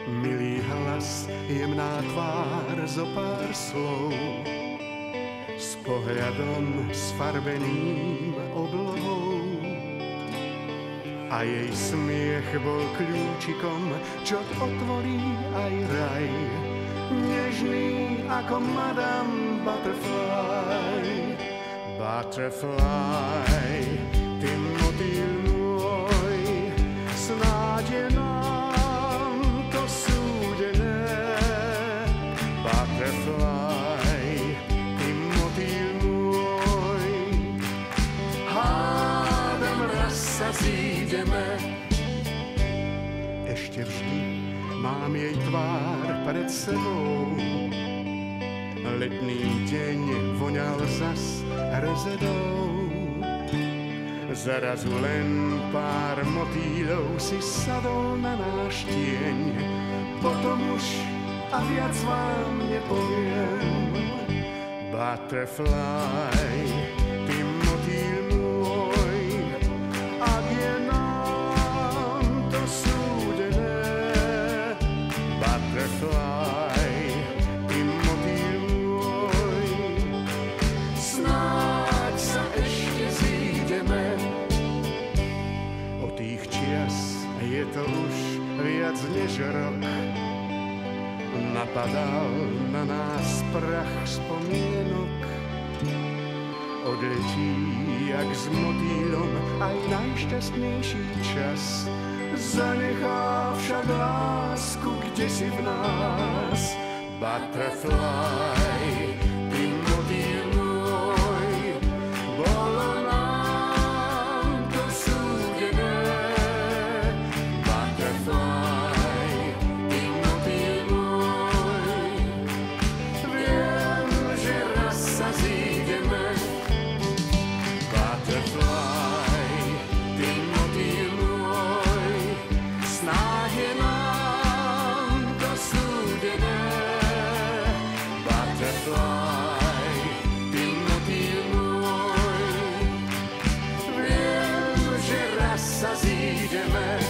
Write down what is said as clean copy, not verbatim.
Milý hlas, jemná tvár, zo pár slov, s pohľadom sfarbeným oblohou. A jej smiech bol kľúčikom, čo otvorí aj raj, nežný ako Madame Butterfly. Butterfly, ty motýl môj, snáď je nám to súdené. Butterfly, ty motýl môj, hádam raz sa zídeme. Ešte vždy mám jej tvár pred sebou, letný deň voňal zas rezedou. Zrazu len pár motýlov si sadol na náš tieň, potom už a viac vám nepoviem. Butterfly, ty motýl môj, ak je nám to súdené. Butterfly, ty motýl môj, snáď sa ešte zídeme. Od tých čias je to už viac než rok, napadal na nás prach spomienok. Odletí jak s motýlom aj najšťastnejší čas, zanechá však lásku kdesi v nás. Butterfly, ty motýl môj, bolo nám to súdené. Butterfly, ty motýl môj, viem, že raz sa zídeme. Butterfly, ty motýl môj, snáď je nám to súdené. Butterfly, ty motýl môj, viem, že raz sa zídeme.